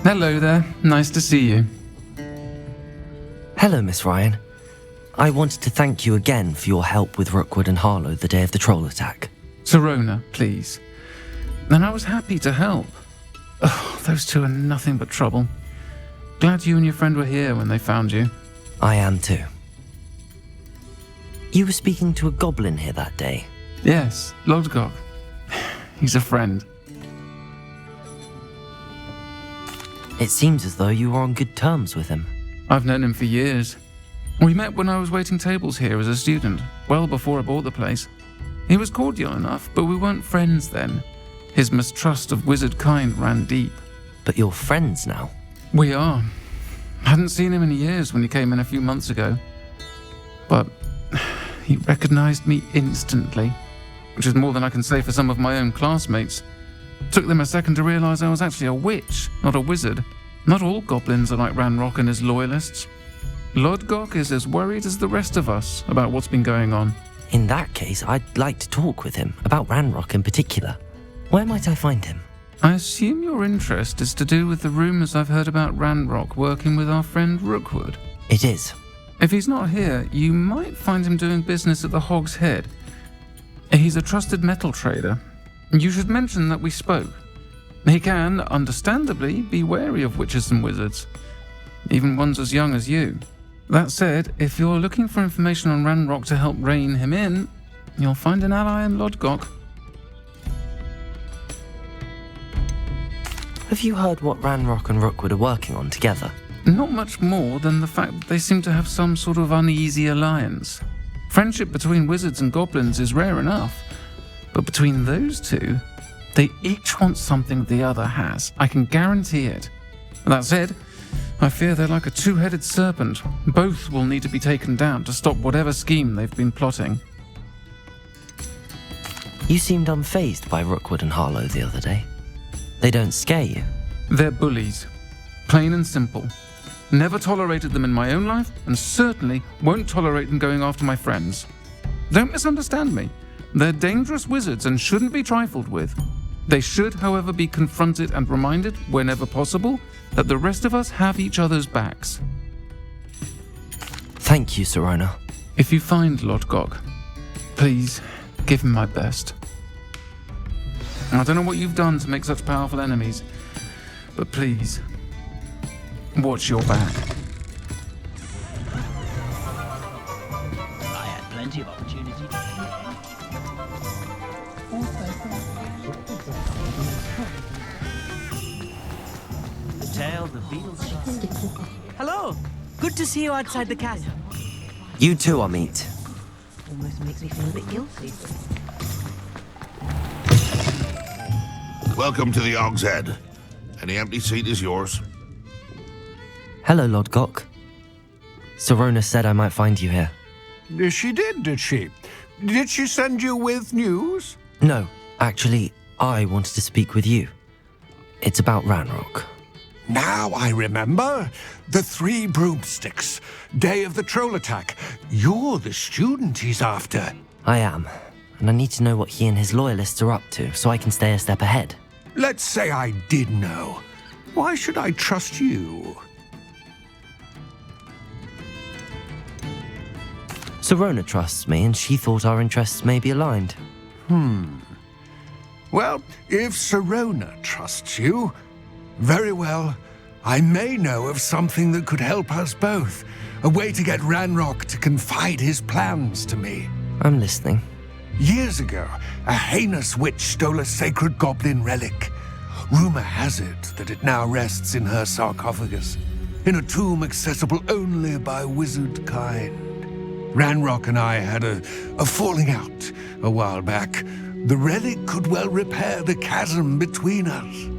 Hello there. Nice to see you. Hello, Miss Ryan. I wanted to thank you again for your help with Rookwood and Harlow the day of the troll attack. Sirona, please. And I was happy to help. Oh, those two are nothing but trouble. Glad you and your friend were here when they found you. I am too. You were speaking to a goblin here that day. Yes, Lodgok. He's a friend. It seems as though you are on good terms with him. I've known him for years. We met when I was waiting tables here as a student, well before I bought the place. He was cordial enough, but we weren't friends then. His mistrust of wizard kind ran deep. But you're friends now. We are. Hadn't seen him in years when he came in a few months ago. But he recognized me instantly, which is more than I can say for some of my own classmates. Took them a second to realize I was actually a witch, not a wizard. Not all goblins are like Ranrock and his loyalists. Lodgok is as worried as the rest of us about what's been going on. In that case, I'd like to talk with him, about Ranrock in particular. Where might I find him? I assume your interest is to do with the rumors I've heard about Ranrock working with our friend Rookwood. It is. If he's not here, you might find him doing business at the Hog's Head. He's a trusted metal trader. You should mention that we spoke. He can, understandably, be wary of witches and wizards, even ones as young as you. That said, if you're looking for information on Ranrock to help rein him in, you'll find an ally in Lodgok. Have you heard what Ranrock and Rookwood are working on together? Not much more than the fact that they seem to have some sort of uneasy alliance. Friendship between wizards and goblins is rare enough, but between those two, they each want something the other has. I can guarantee it. That said, I fear they're like a two-headed serpent. Both will need to be taken down to stop whatever scheme they've been plotting. You seemed unfazed by Rookwood and Harlow the other day. They don't scare you. They're bullies. Plain and simple. Never tolerated them in my own life, and certainly won't tolerate them going after my friends. Don't misunderstand me. They're dangerous wizards and shouldn't be trifled with. They should, however, be confronted and reminded, whenever possible, that the rest of us have each other's backs. Thank you, Sirona. If you find Lodgok, please give him my best. I don't know what you've done to make such powerful enemies, but please, watch your back. I had plenty of opportunity. The tale the Beatles. Hello. Good to see you outside the castle. You too, Amit. Almost makes me feel a bit guilty. Welcome to the Hog's Head. Any empty seat is yours. Hello, Lodgok. Sirona said I might find you here. She did she? Did she send you with news? No, actually, I wanted to speak with you. It's about Ranrock. Now I remember. The 3 broomsticks. Day of the troll attack. You're the student he's after. I am, and I need to know what he and his loyalists are up to so I can stay a step ahead. Let's say I did know. Why should I trust you? Sirona trusts me, and she thought our interests may be aligned. Well, if Sirona trusts you, very well. I may know of something that could help us both. A way to get Ranrock to confide his plans to me. I'm listening. Years ago, a heinous witch stole a sacred goblin relic. Rumor has it that it now rests in her sarcophagus, in a tomb accessible only by wizard kind. Ranrock and I had a falling out a while back. The relic could well repair the chasm between us.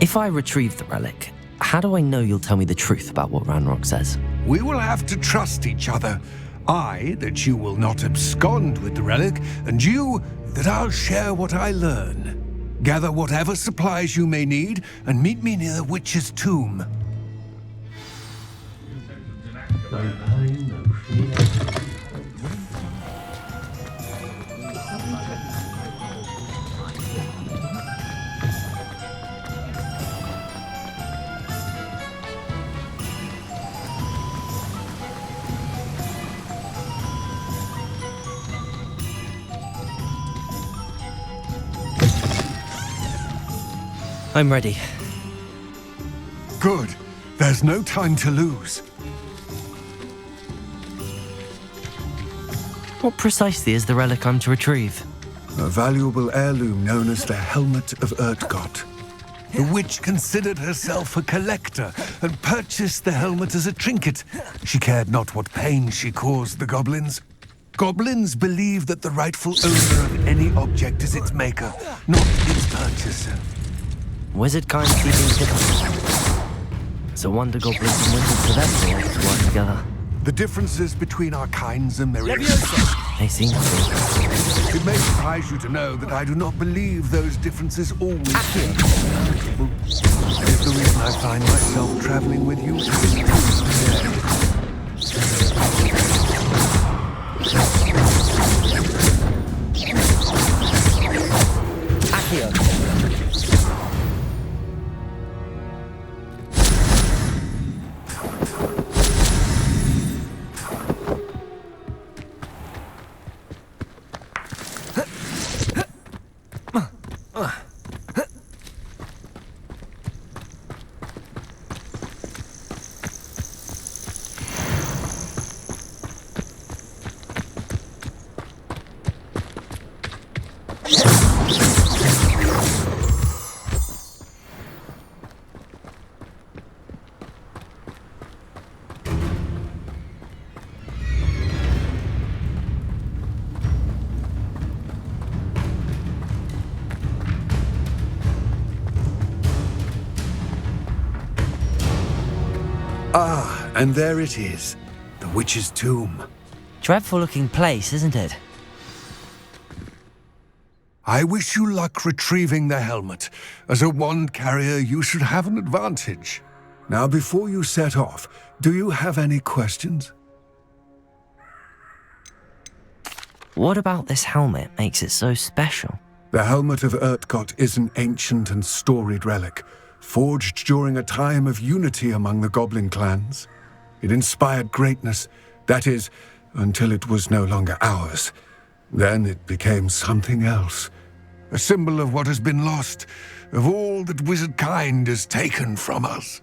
If I retrieve the relic, how do I know you'll tell me the truth about what Ranrock says? We will have to trust each other. I, that you will not abscond with the relic, and you, that I'll share what I learn. Gather whatever supplies you may need, and meet me near the witch's tomb. No pain, no fear. I'm ready. Good. There's no time to lose. What precisely is the relic I'm to retrieve? A valuable heirloom known as the Helmet of Urtgott. The witch considered herself a collector and purchased the helmet as a trinket. She cared not what pain she caused the goblins. Goblins believe that the rightful owner of any object is its maker, not its purchaser. Wizard kind keeping together. It's a wonder goblins and wizards have ever been able to work together. The differences between our kinds are myriad. They seem to be. It may surprise you to know that I do not believe those differences always feel comfortable. That is the reason I find myself traveling with you. Accio. Ah, and there it is. The witch's tomb. Dreadful looking place, isn't it? I wish you luck retrieving the helmet. As a wand carrier, you should have an advantage. Now, before you set off, do you have any questions? What about this helmet makes it so special? The Helmet of Urtgott is an ancient and storied relic, forged during a time of unity among the goblin clans. It inspired greatness, that is, until it was no longer ours. Then it became something else. A symbol of what has been lost, of all that wizard kind has taken from us.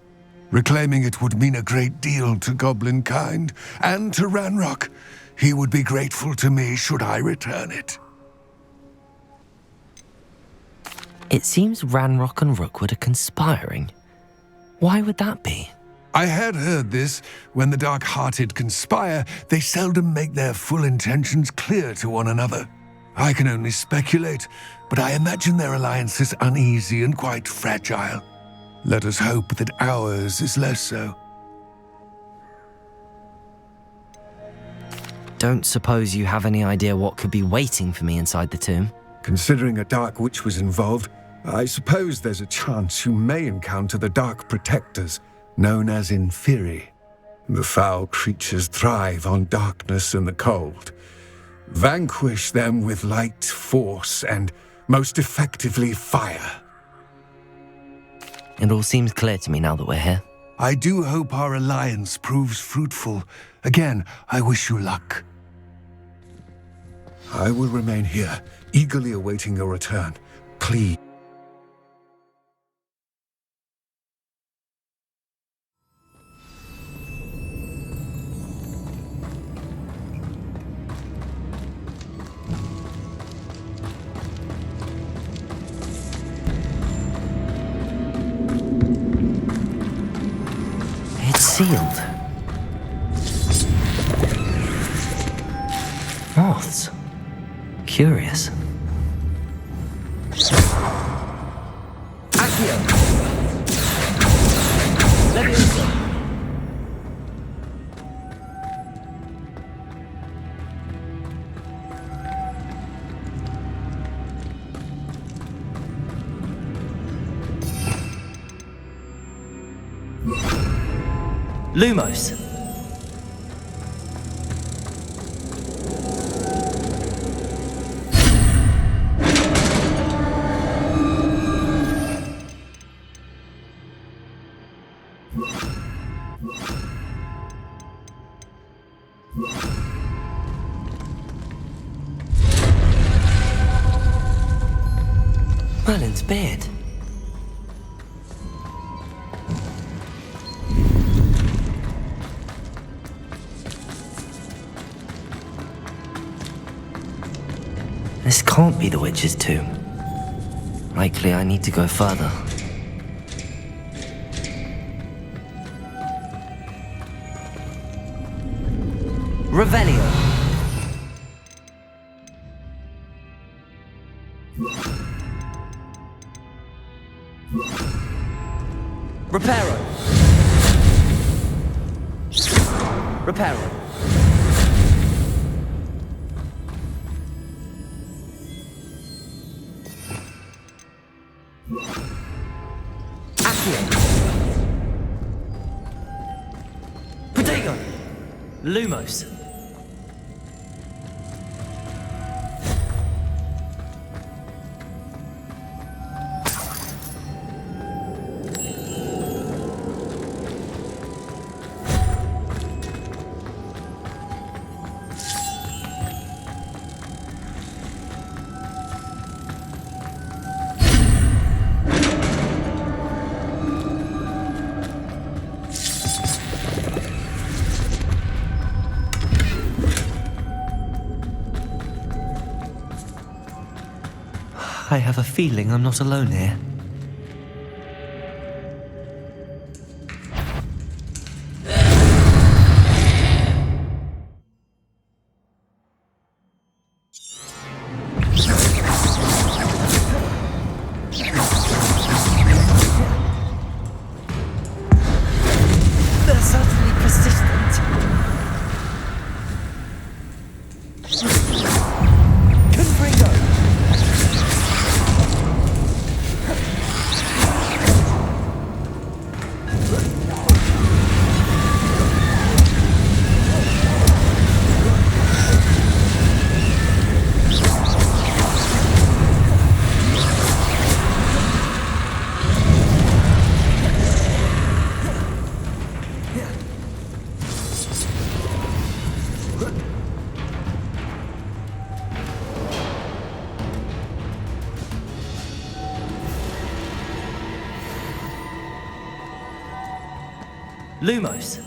Reclaiming it would mean a great deal to goblin kind, and to Ranrock. He would be grateful to me should I return it. It seems Ranrock and Rookwood are conspiring. Why would that be? I had heard this. When the dark-hearted conspire, they seldom make their full intentions clear to one another. I can only speculate, but I imagine their alliance is uneasy and quite fragile. Let us hope that ours is less so. Don't suppose you have any idea what could be waiting for me inside the tomb? Considering a dark witch was involved, I suppose there's a chance you may encounter the Dark Protectors, known as Inferi. The foul creatures thrive on darkness and the cold. Vanquish them with light, force, and most effectively fire. It all seems clear to me now that we're here. I do hope our alliance proves fruitful. Again, I wish you luck. I will remain here, eagerly awaiting your return. Please. It's sealed. Moths. Curious. Lumos. Merlin's beard. This can't be the witch's tomb. Likely I need to go further. Revelio. Reparo. Reparo. Accio. Protego. Lumos. I have a feeling I'm not alone here. They're certainly persistent. Confringo! Lumos.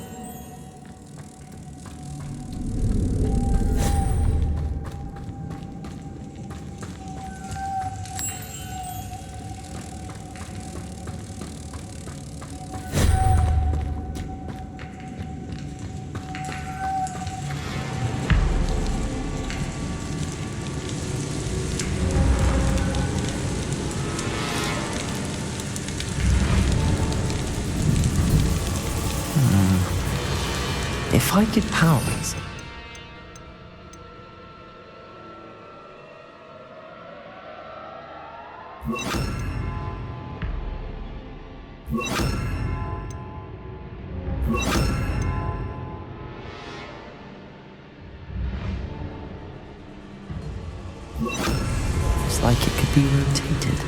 If I could power it. It's like it could be rotated.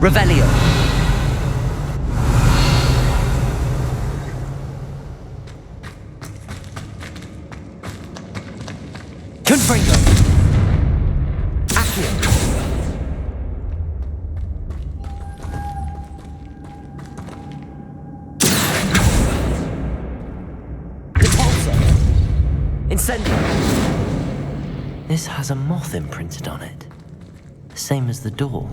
Revelio. Confringo. Accio. Incendio! This has a moth imprinted on it. Same as the door.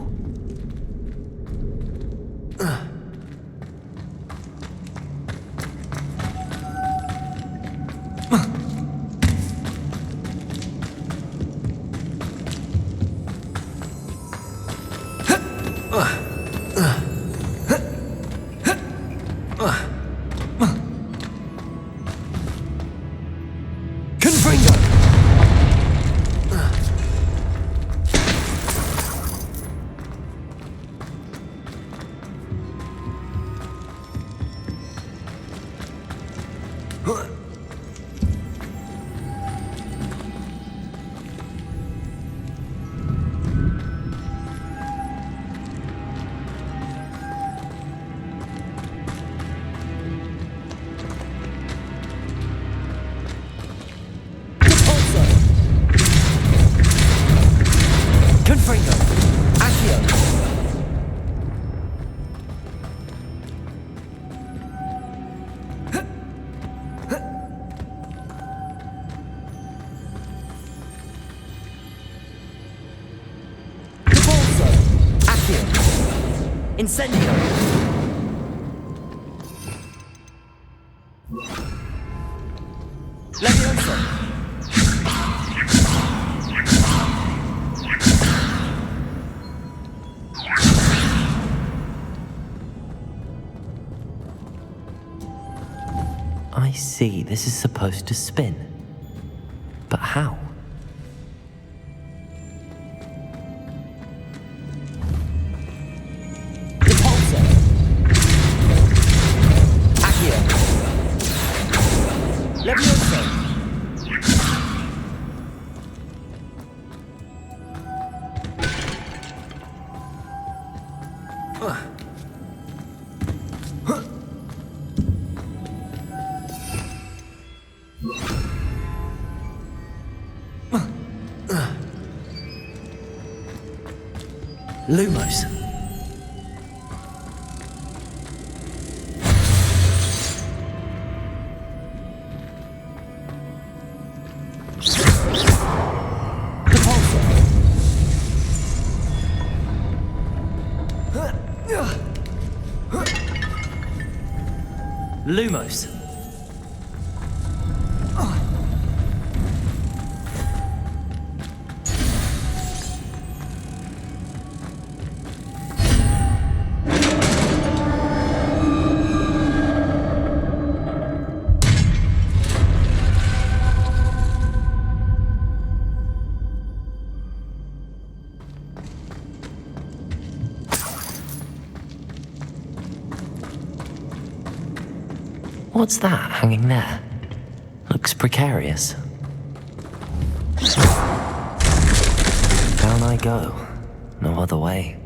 Incendio! Levioso! I see, this is supposed to spin. But how? Lumos. Lumos. What's that hanging there? Looks precarious. Down I go. No other way.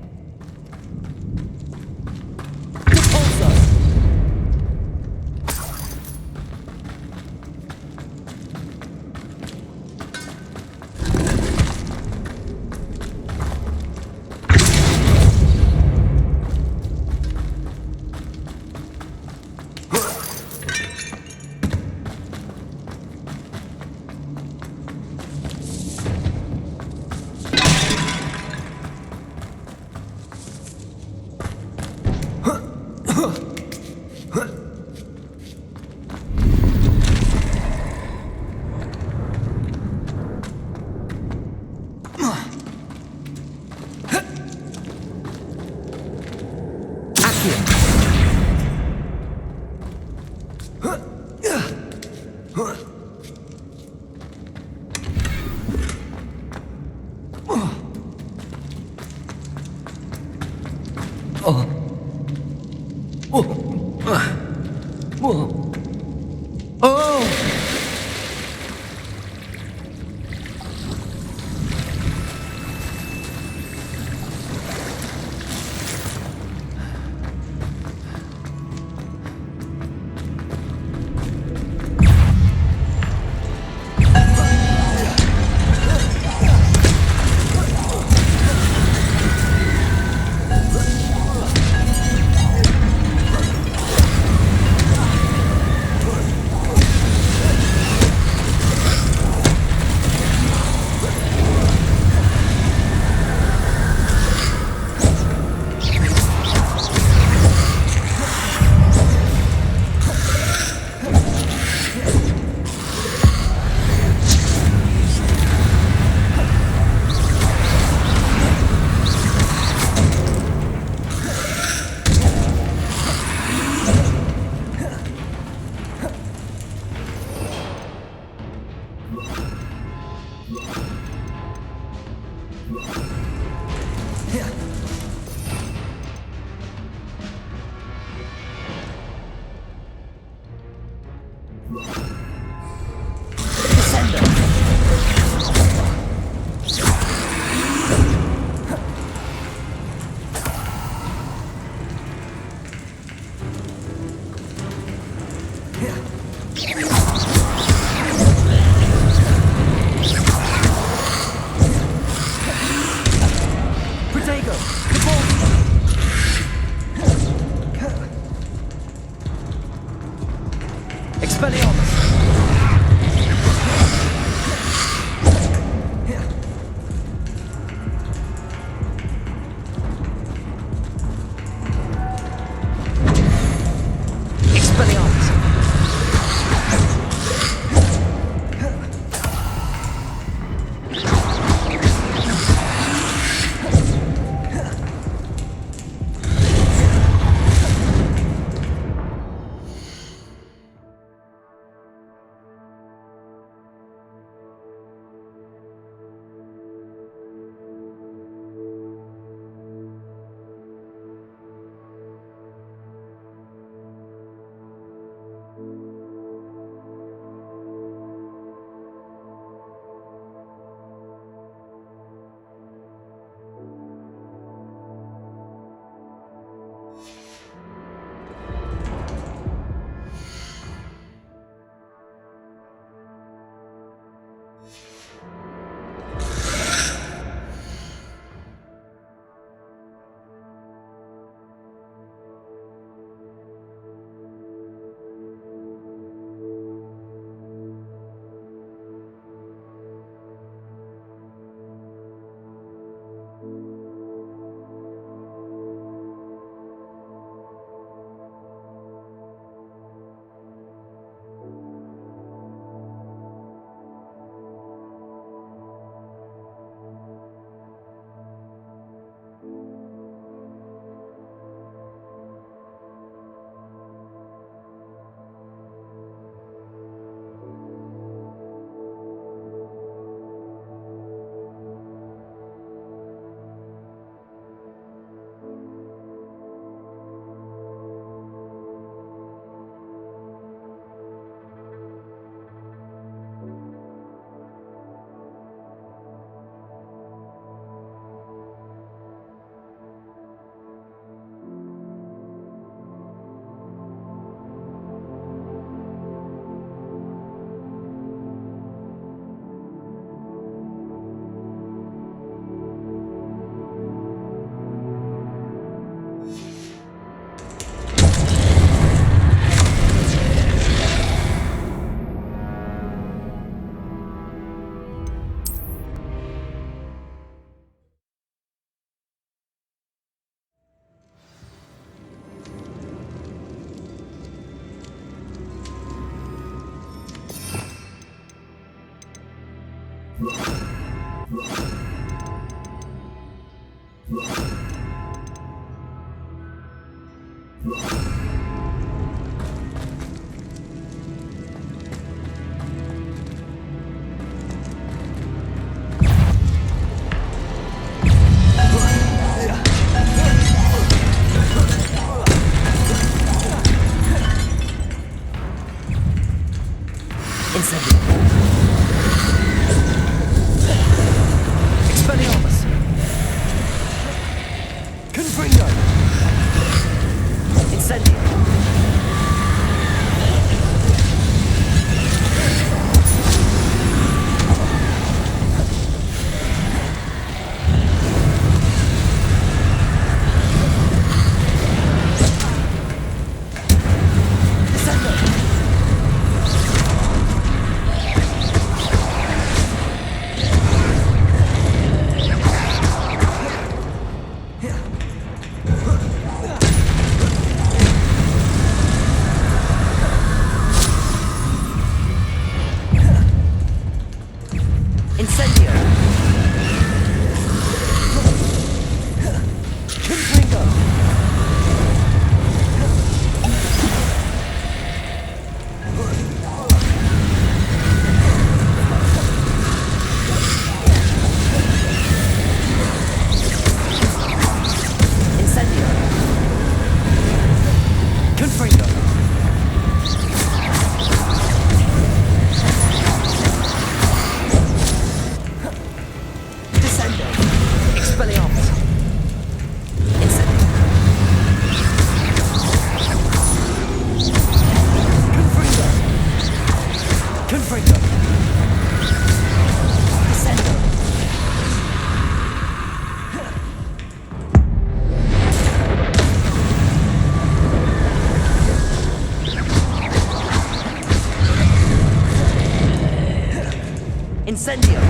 Incendio!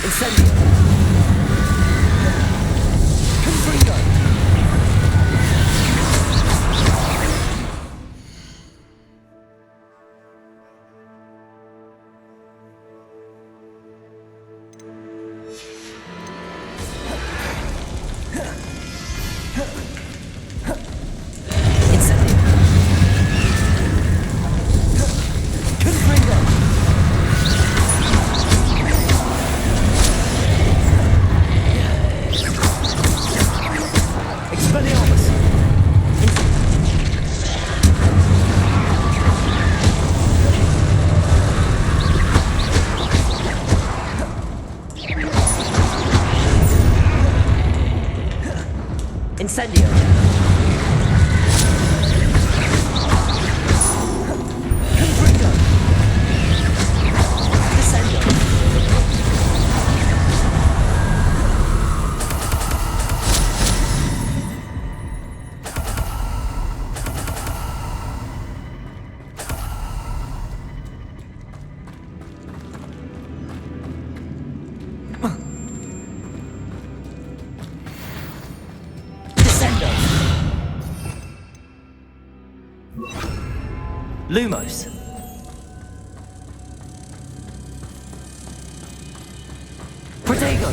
Incendio! Confringo! Incendio! Confringo! Expelliarmus! Incendio! Confringo! Descendo! Descendo! Lumos! Protego!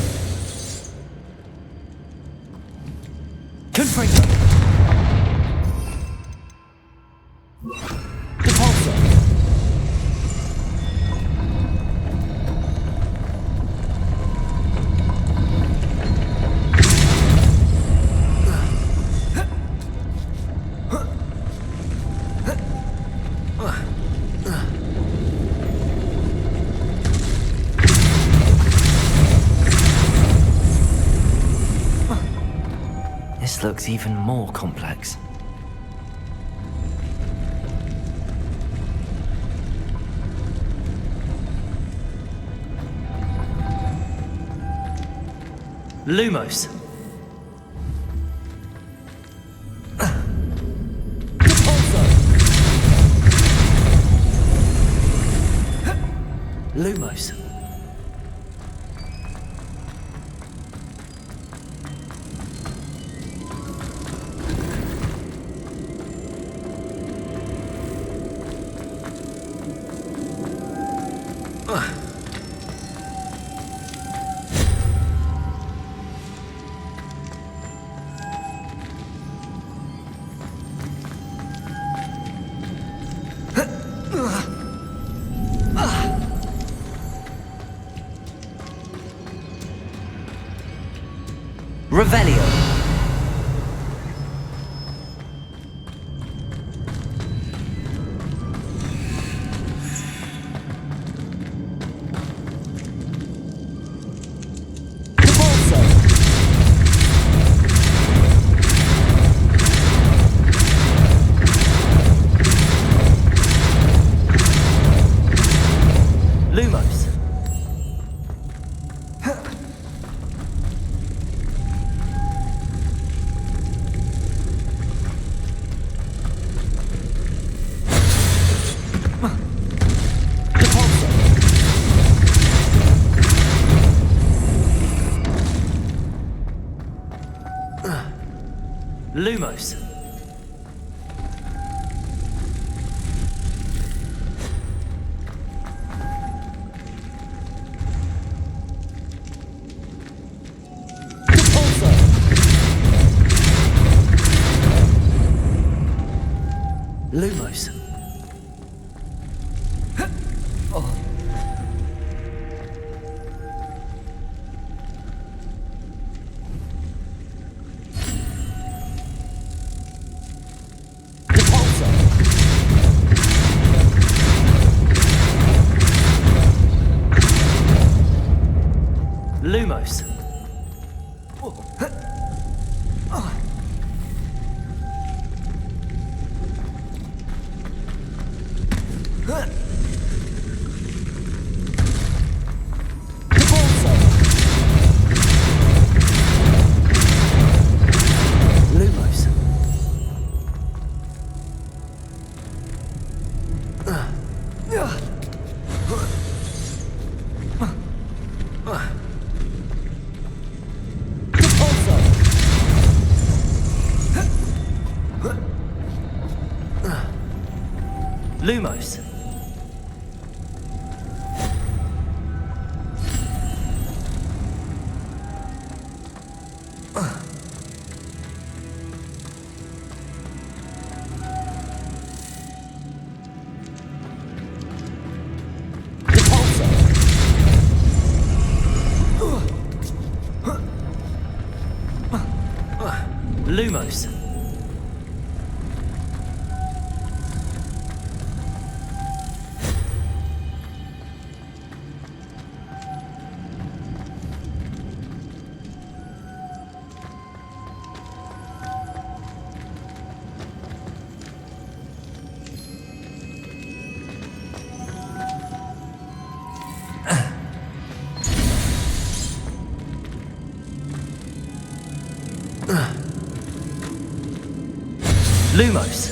Confringo! Depulso! This looks even more complex. Lumos. Depulso. Lumos. Revelio. Depulso. Lumos. Lumos. Depulso. Lumos. Lumos. Lumos. Lumos. Lumos. Lumos.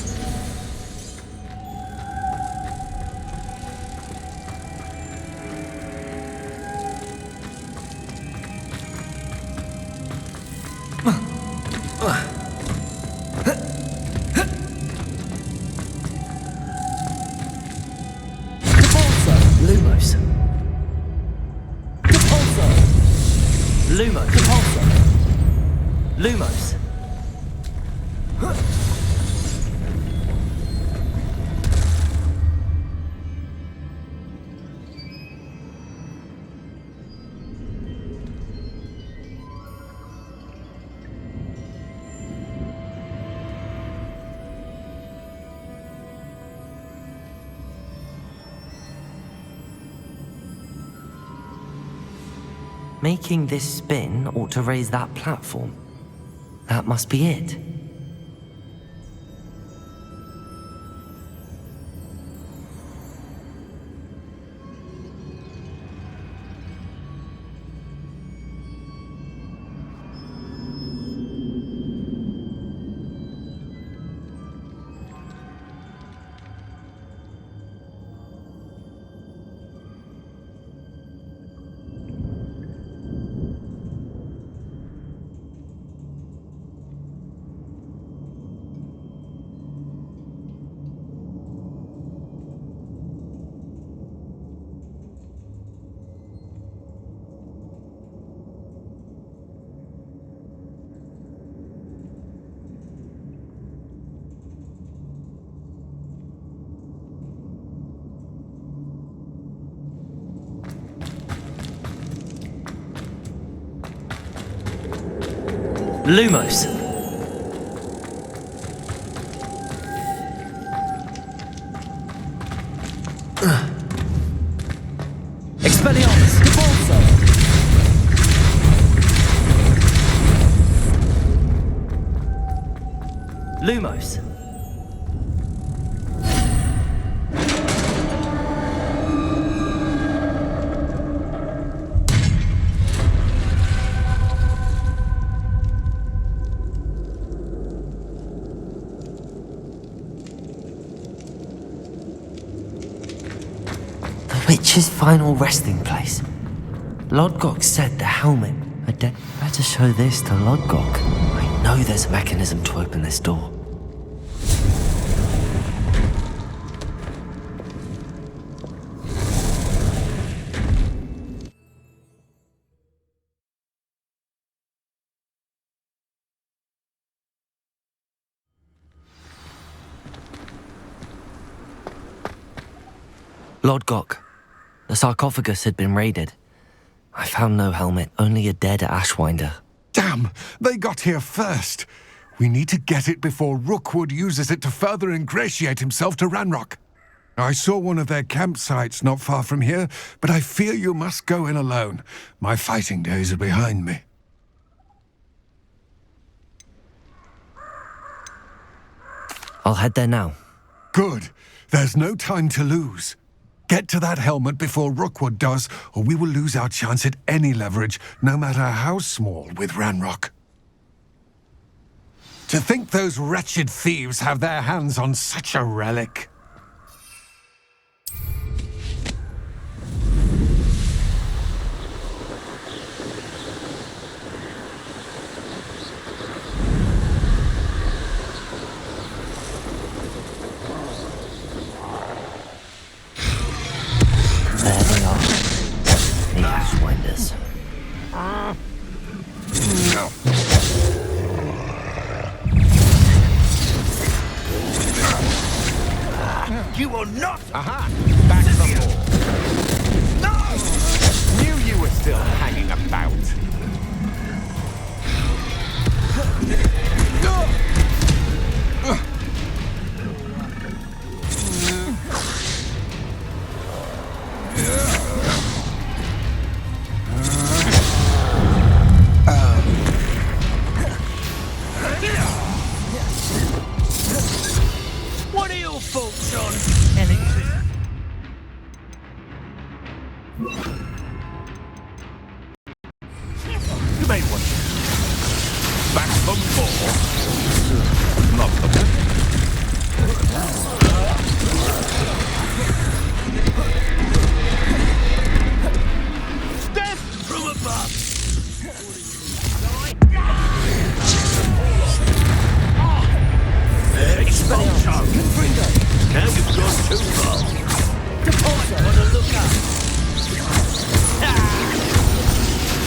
Lumos. Lumos. Making this spin ought to raise that platform. That must be it. Lumos. Expelliarmus. Lumos. Witch's final resting place. Lodgok said the helmet. Better show this to Lodgok. I know there's a mechanism to open this door. Lodgok. The sarcophagus had been raided. I found no helmet, only a dead Ashwinder. Damn! They got here first. We need to get it before Rookwood uses it to further ingratiate himself to Ranrock. I saw one of their campsites not far from here, but I fear you must go in alone. My fighting days are behind me. I'll head there now. Good. There's no time to lose. Get to that helmet before Rookwood does, or we will lose our chance at any leverage, no matter how small, with Ranrock. To think those wretched thieves have their hands on such a relic. You will not! Aha! Back some more. No! Knew you were still hanging about. What are your thoughts on electricity? You made one. Back from four. Not the best. Death from above! Expulsion! Now you've gone too far. On the lookout!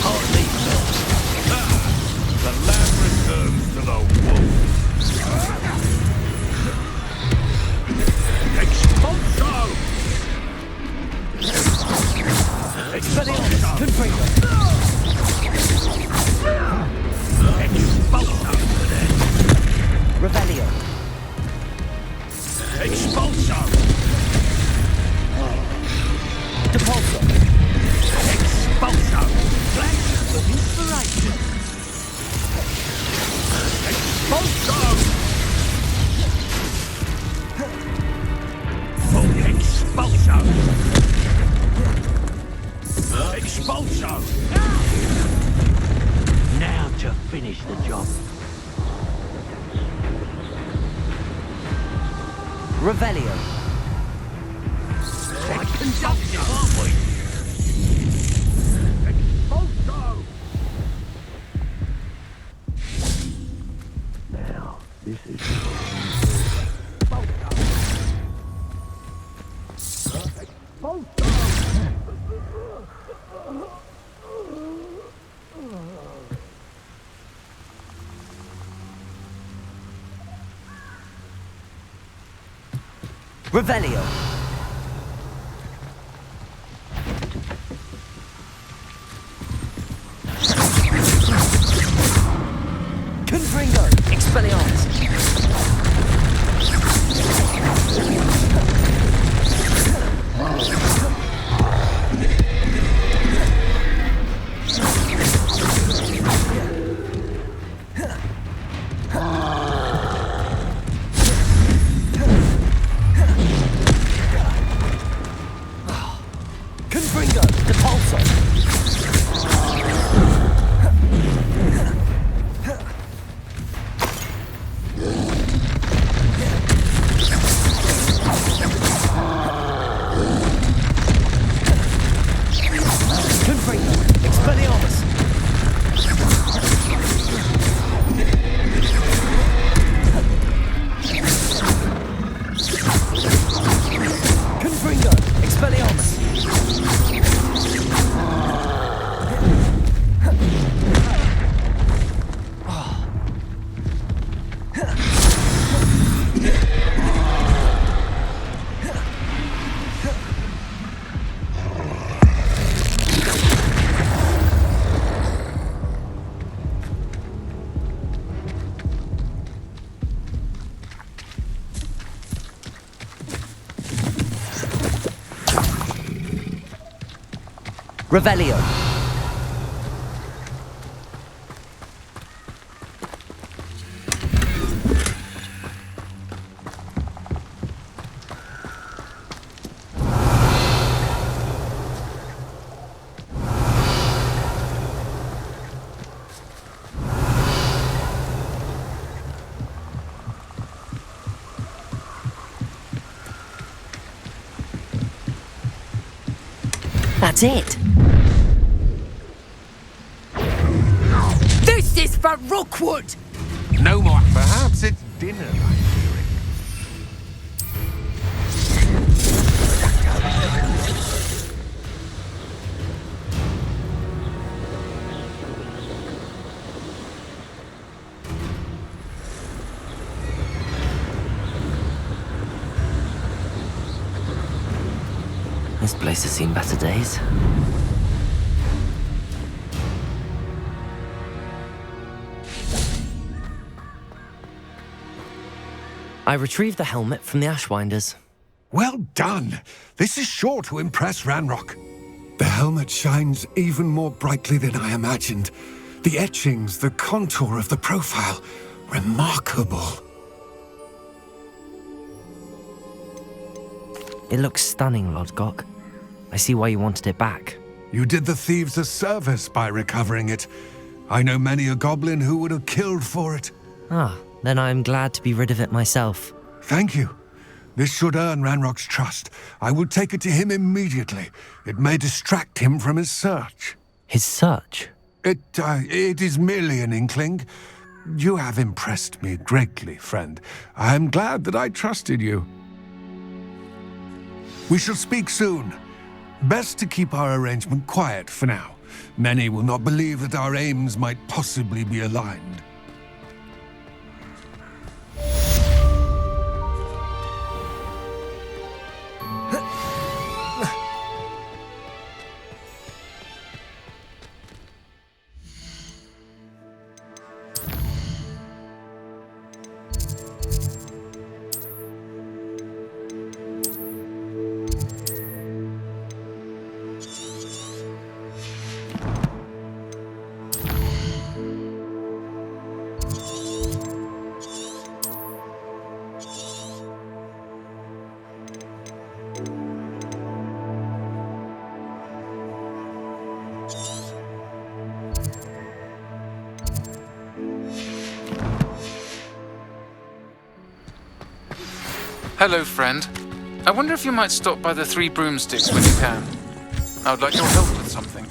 Hardly The land returns to the wolves. Expulsion! Expulsion! Revelio. Expulsion! Depulso. Expulsion! flash of inspiration! Expulsion! Expulsion! Expulsion! Now to finish the job. Revelio. I conduct it, aren't we? Expulsion! Now, this is... Revelio. Confringo. Expelliarmus. Confringo. Depulso. Confringo. Expelliarmus. Confringo. Expelliarmus. Revelio. That's it. This is for Rookwood! No more. Perhaps it's dinner I'm hearing. This place has seen better days. I retrieved the helmet from the Ashwinders. Well done. This is sure to impress Ranrock. The helmet shines even more brightly than I imagined. The etchings, the contour of the profile, remarkable. It looks stunning, Lodgok. I see why you wanted it back. You did the thieves a service by recovering it. I know many a goblin who would have killed for it. Ah, then I am glad to be rid of it myself. Thank you. This should earn Ranrock's trust. I will take it to him immediately. It may distract him from his search. His search? It is merely an inkling. You have impressed me greatly, friend. I am glad that I trusted you. We shall speak soon. Best to keep our arrangement quiet for now. Many will not believe that our aims might possibly be aligned. Hello, friend. I wonder if you might stop by the Three Broomsticks when you can. I would like your help with something.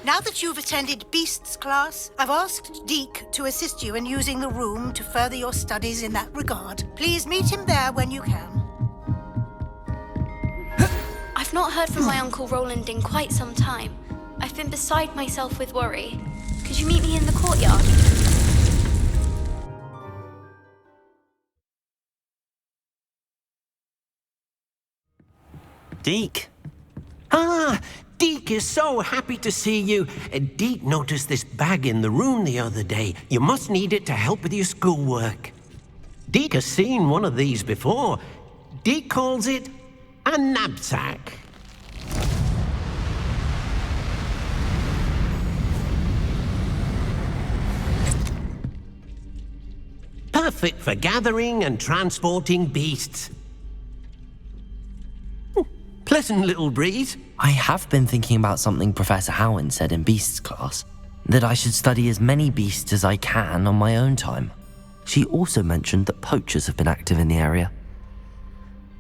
Now that you've attended Beasts class, I've asked Deke to assist you in using the room to further your studies in that regard. Please meet him there when you can. I've not heard from my Uncle Roland in quite some time. I've been beside myself with worry. Could you meet me in the courtyard? Deke. Ah, Deke is so happy to see you. Deke noticed this bag in the room the other day. You must need it to help with your schoolwork. Deke has seen one of these before. Deke calls it a knapsack. Perfect for gathering and transporting beasts. Pleasant little breeze. I have been thinking about something Professor Howin said in Beasts class, that I should study as many beasts as I can on my own time. She also mentioned that poachers have been active in the area.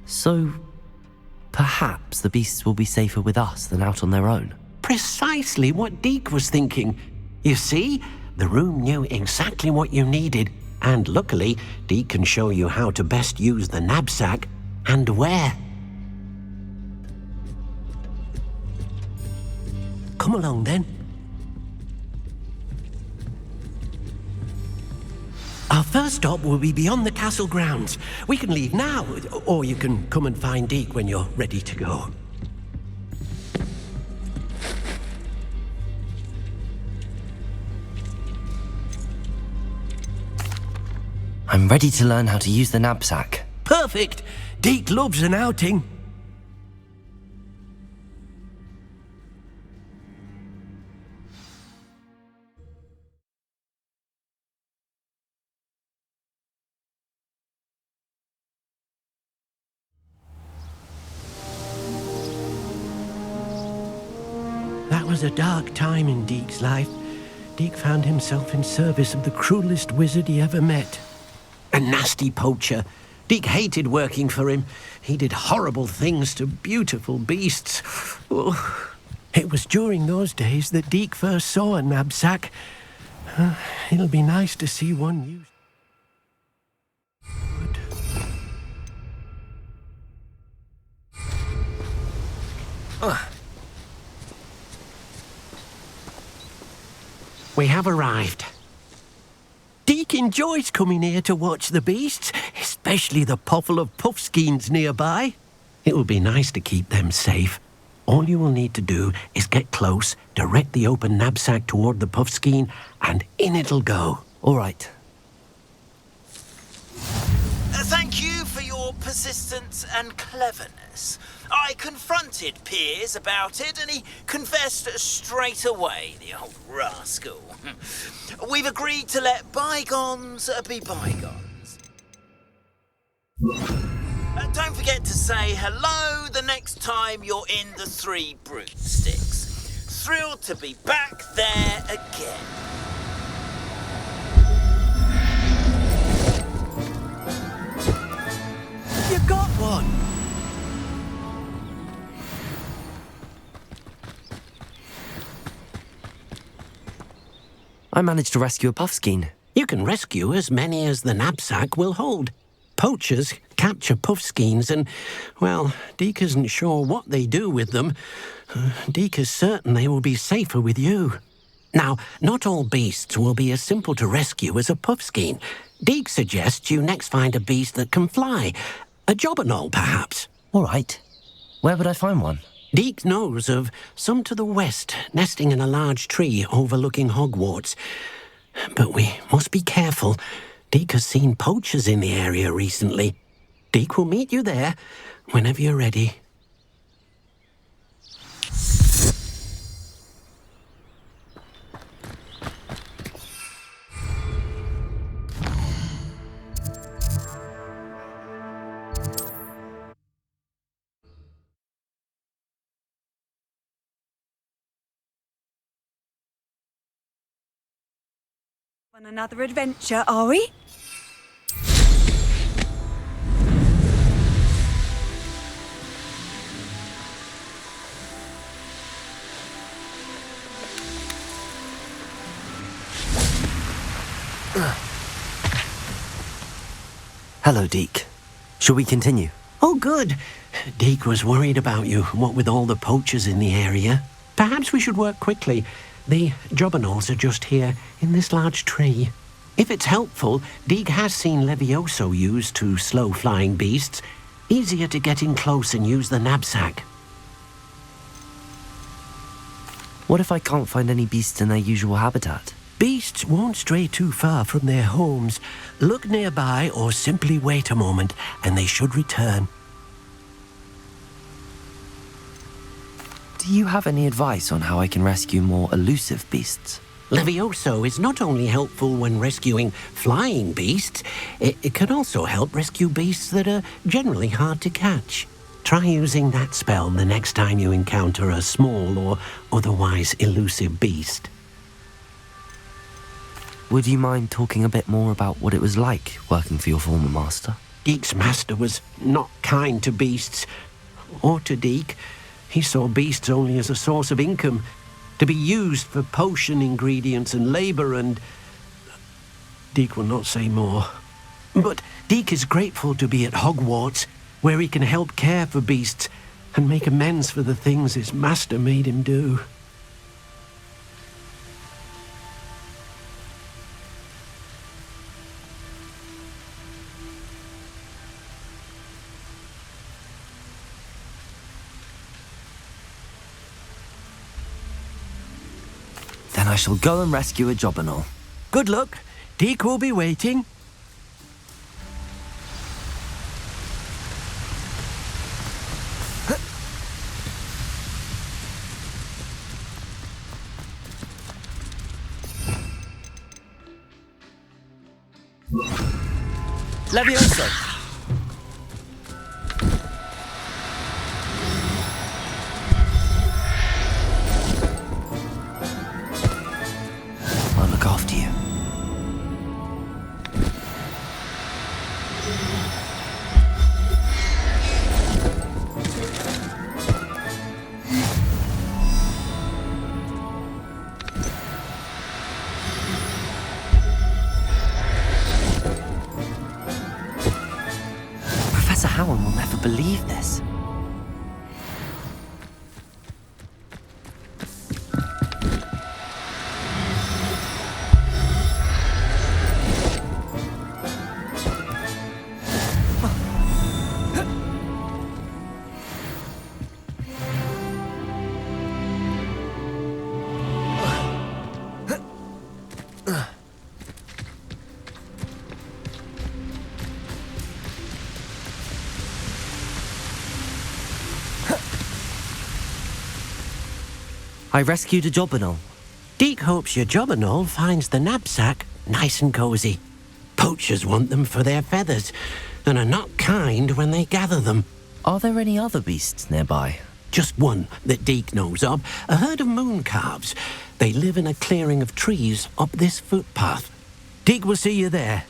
So, perhaps the beasts will be safer with us than out on their own. Precisely what Deke was thinking. You see, the room knew exactly what you needed, and luckily, Deke can show you how to best use the knapsack and where. Come along then. Our first stop will be beyond the castle grounds. We can leave now, or you can come and find Deke when you're ready to go. I'm ready to learn how to use the knapsack. Perfect! Deke loves an outing. That was a dark time in Deke's life. Deke found himself in service of the cruelest wizard he ever met. A nasty poacher. Deke hated working for him. He did horrible things to beautiful beasts. Oh. It was during those days that Deke first saw a knapsack. It'll be nice to see one used. We have arrived. Deke enjoys coming here to watch the beasts, especially the puffle of puffskeins nearby. It will be nice to keep them safe. All you will need to do is get close, direct the open knapsack toward the puffskein, and in it'll go. All right. Thank you for your persistence and cleverness. I confronted Piers about it and he confessed straight away, the old rascal. We've agreed to let bygones be bygones. Don't forget to say hello the next time you're in the Three Broomsticks. Thrilled to be back there again. You got one! I managed to rescue a puffskein. You can rescue as many as the knapsack will hold. Poachers capture puffskeins and, well, Deke isn't sure what they do with them. Deke is certain they will be safer with you. Now, not all beasts will be as simple to rescue as a puffskein. Deke suggests you next find a beast that can fly. A jobberknoll, perhaps. All right. Where would I find one? Deke knows of some to the west, nesting in a large tree overlooking Hogwarts. But we must be careful. Deke has seen poachers in the area recently. Deke will meet you there whenever you're ready. On another adventure, are we? Hello, Deke. Shall we continue? Oh, good. Deke was worried about you, what with all the poachers in the area. Perhaps we should work quickly. The jobberknolls are just here, in this large tree. If it's helpful, Deke has seen Levioso used to slow flying beasts. Easier to get in close and use the knapsack. What if I can't find any beasts in their usual habitat? Beasts won't stray too far from their homes. Look nearby or simply wait a moment, and they should return. Do you have any advice on how I can rescue more elusive beasts? Levioso is not only helpful when rescuing flying beasts, it can also help rescue beasts that are generally hard to catch. Try using that spell the next time you encounter a small or otherwise elusive beast. Would you mind talking a bit more about what it was like working for your former master? Deke's master was not kind to beasts, or to Deke. He saw beasts only as a source of income, to be used for potion ingredients and labour, and Deke will not say more. But Deke is grateful to be at Hogwarts, where he can help care for beasts and make amends for the things his master made him do. Then I shall go and rescue a jobberknoll. Good luck. Deke will be waiting. Levioso! can't believe this. I rescued a Jobberknoll. Deek hopes your Jobberknoll finds the knapsack nice and cozy. Poachers want them for their feathers, and are not kind when they gather them. Are there any other beasts nearby? Just one that Deek knows of, a herd of moon calves. They live in a clearing of trees up this footpath. Deek will see you there.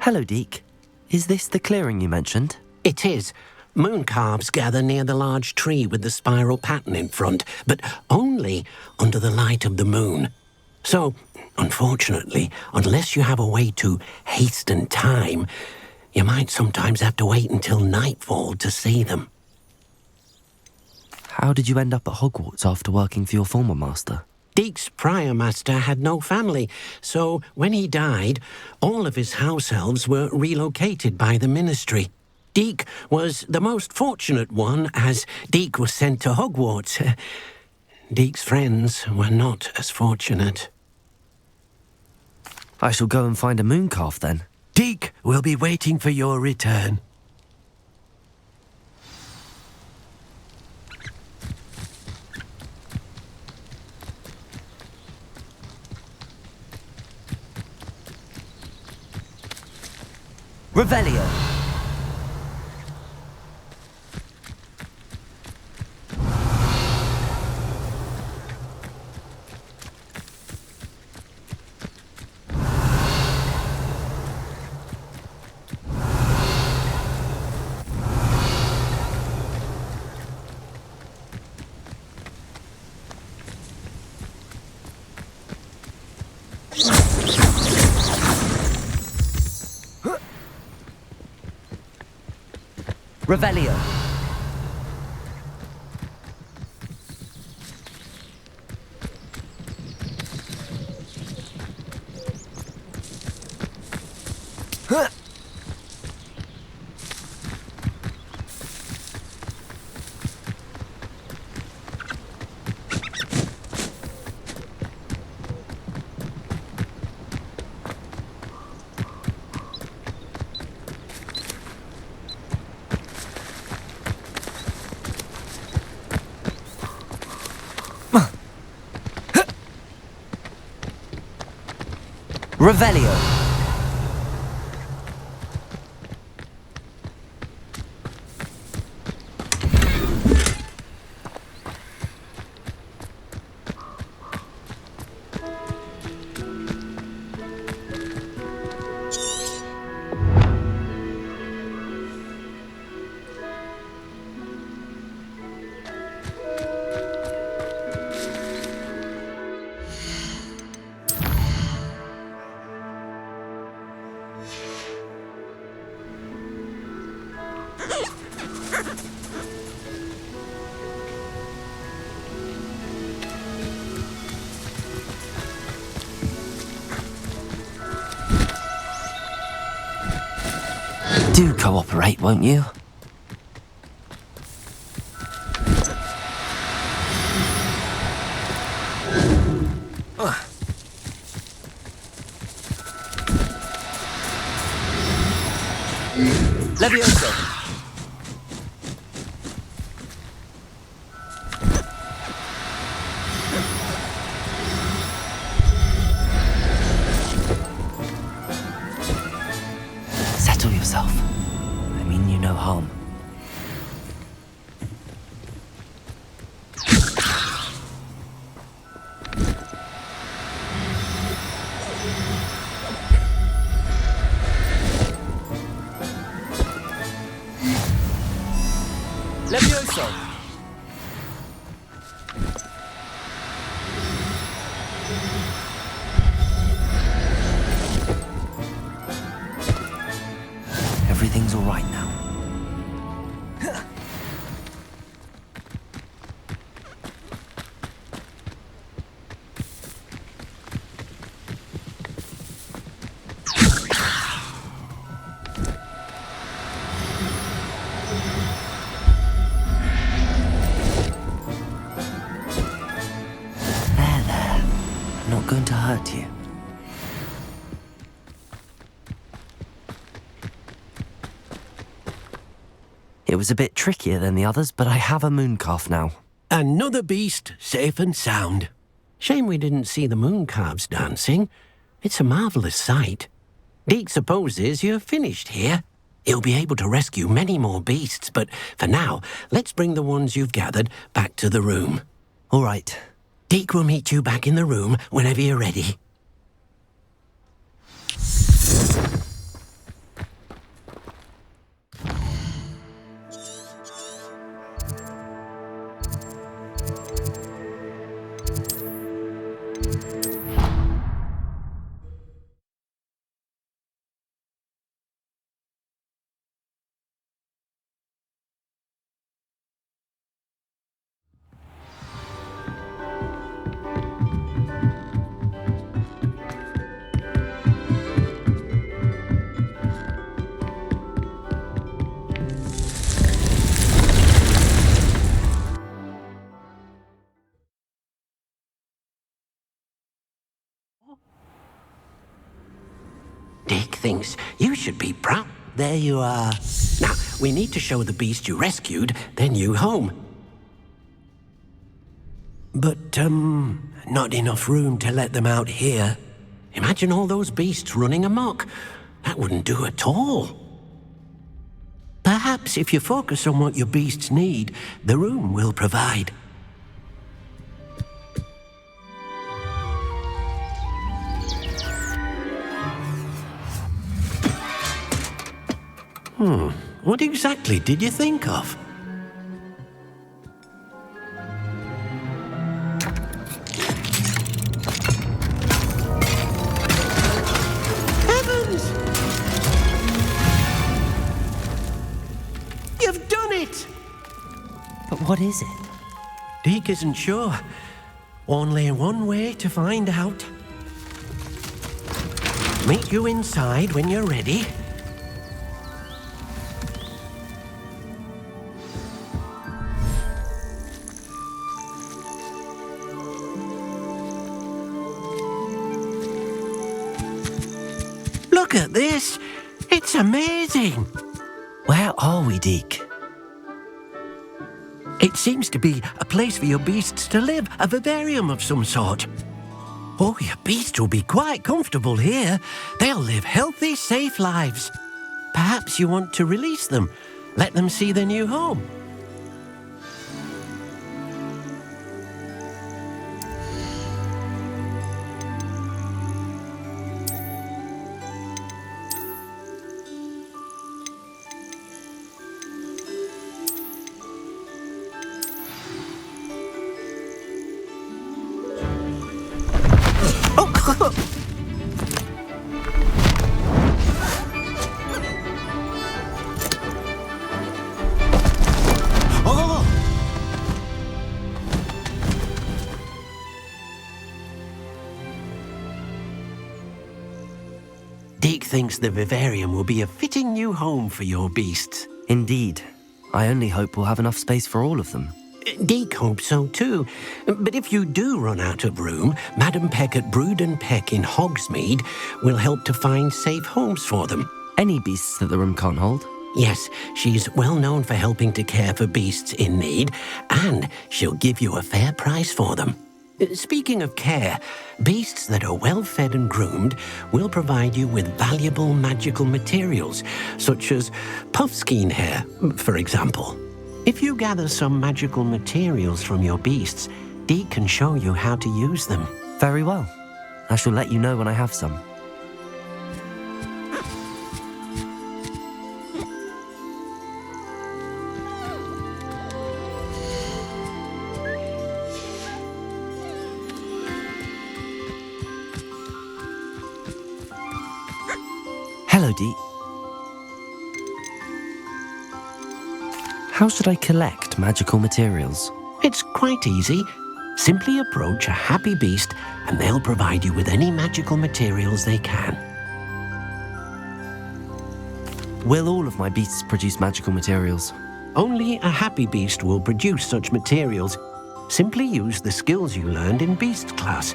Hello, Deek. Is this the clearing you mentioned? It is. Moon calves gather near the large tree with the spiral pattern in front, but only under the light of the moon. So, unfortunately, unless you have a way to hasten time, you might sometimes have to wait until nightfall to see them. How did you end up at Hogwarts after working for your former master? Deek's prior master had no family, so when he died, all of his house elves were relocated by the ministry. Deek was the most fortunate one, as Deek was sent to Hogwarts. Deek's friends were not as fortunate. I shall go and find a moon calf then. Deek will be waiting for your return. Revelio. Revelio. Revelio. Do cooperate, won't you? Levioso. Settle yourself. I mean you no harm. Everything's all right now. There. Not going to hurt you. It was a bit trickier than the others, but I have a mooncalf now. Another beast, safe and sound. Shame we didn't see the mooncalves dancing. It's a marvelous sight. Deke supposes you're finished here. He'll be able to rescue many more beasts, but for now, let's bring the ones you've gathered back to the room. All right. Deke will meet you back in the room whenever you're ready. Deke thinks you should be proud. There you are. Now, we need to show the beast you rescued their new home. But, not enough room to let them out here. Imagine all those beasts running amok. That wouldn't do at all. Perhaps if you focus on what your beasts need, the room will provide. What exactly did you think of? Heavens! You've done it! But what is it? Deke isn't sure. Only one way to find out. Meet you inside when you're ready. Look at this! It's amazing! Where are we, Deke? It seems to be a place for your beasts to live, a vivarium of some sort. Oh, your beasts will be quite comfortable here. They'll live healthy, safe lives. Perhaps you want to release them, let them see their new home. Deke thinks the vivarium will be a fitting new home for your beasts. Indeed. I only hope we'll have enough space for all of them. Deke hopes so too. But if you do run out of room, Madam Peck at Brood and Peck in Hogsmeade will help to find safe homes for them. Any beasts that the room can't hold? Yes, she's well known for helping to care for beasts in need, and she'll give you a fair price for them. Speaking of care, beasts that are well fed and groomed will provide you with valuable magical materials, such as puffskein hair, for example. If you gather some magical materials from your beasts, Deke can show you how to use them. Very well. I shall let you know when I have some. Deke. How should I collect magical materials? It's quite easy. Simply approach a happy beast and they'll provide you with any magical materials they can. Will all of my beasts produce magical materials? Only a happy beast will produce such materials. Simply use the skills you learned in beast class.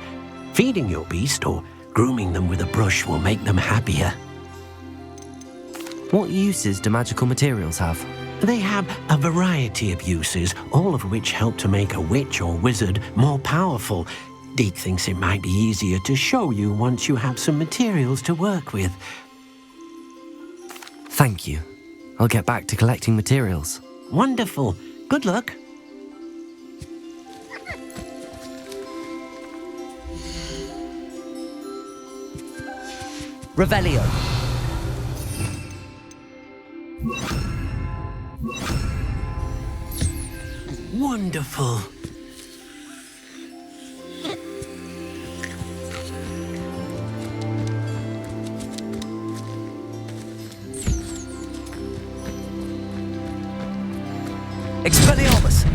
Feeding your beast or grooming them with a brush will make them happier. What uses do magical materials have? They have a variety of uses, all of which help to make a witch or wizard more powerful. Deke thinks it might be easier to show you once you have some materials to work with. Thank you. I'll get back to collecting materials. Wonderful. Good luck. Revelio. Wonderful. Expelliarmus!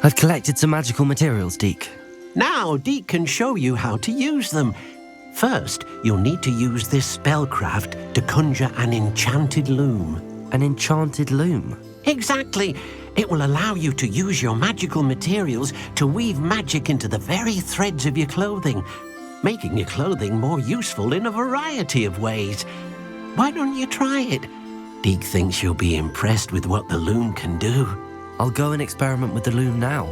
I've collected some magical materials, Deke. Now Deke can show you how to use them. First, you'll need to use this spellcraft to conjure an enchanted loom. An enchanted loom? Exactly. It will allow you to use your magical materials to weave magic into the very threads of your clothing, making your clothing more useful in a variety of ways. Why don't you try it? Deke thinks you'll be impressed with what the loom can do. I'll go and experiment with the loom now.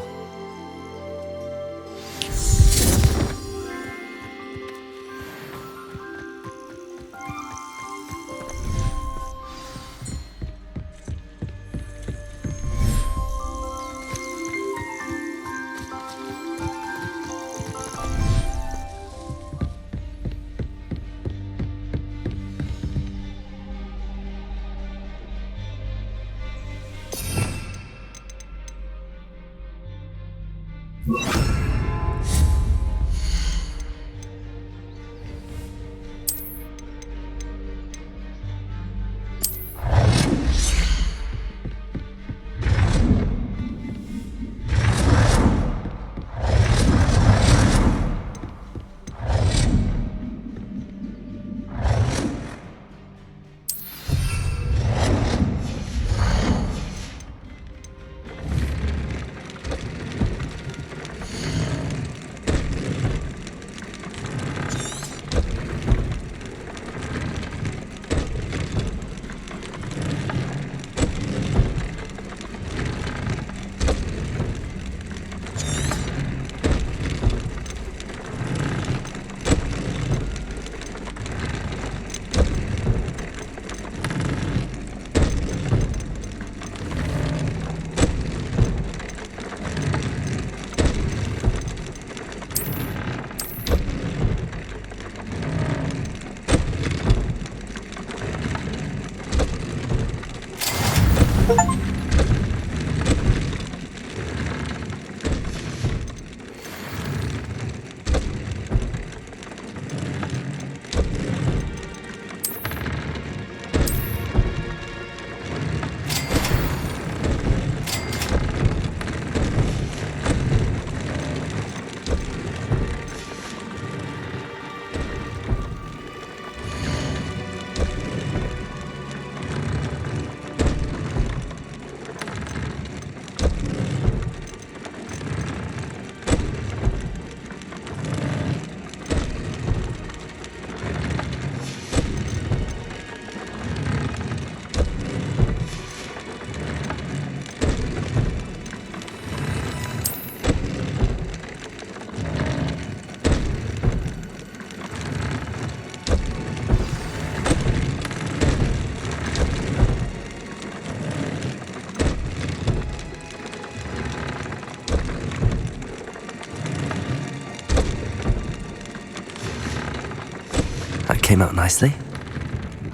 came out nicely.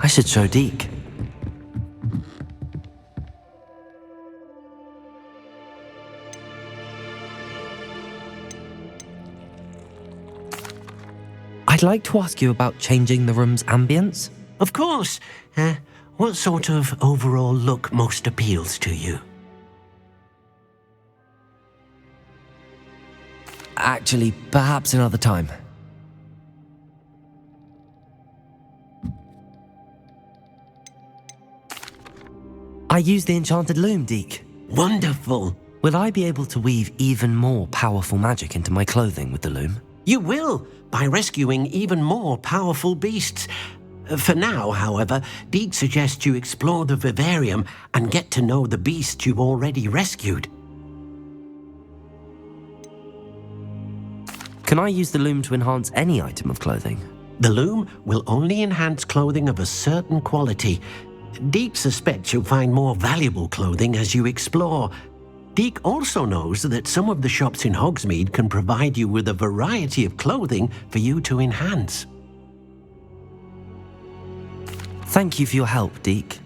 I should show Deke. I'd like to ask you about changing the room's ambience. Of course. What sort of overall look most appeals to you? Actually, perhaps another time. I use the enchanted loom, Deke. Wonderful. Will I be able to weave even more powerful magic into my clothing with the loom? You will, by rescuing even more powerful beasts. For now, however, Deke suggests you explore the vivarium and get to know the beasts you've already rescued. Can I use the loom to enhance any item of clothing? The loom will only enhance clothing of a certain quality. Deke suspects you'll find more valuable clothing as you explore. Deke also knows that some of the shops in Hogsmeade can provide you with a variety of clothing for you to enhance. Thank you for your help, Deke.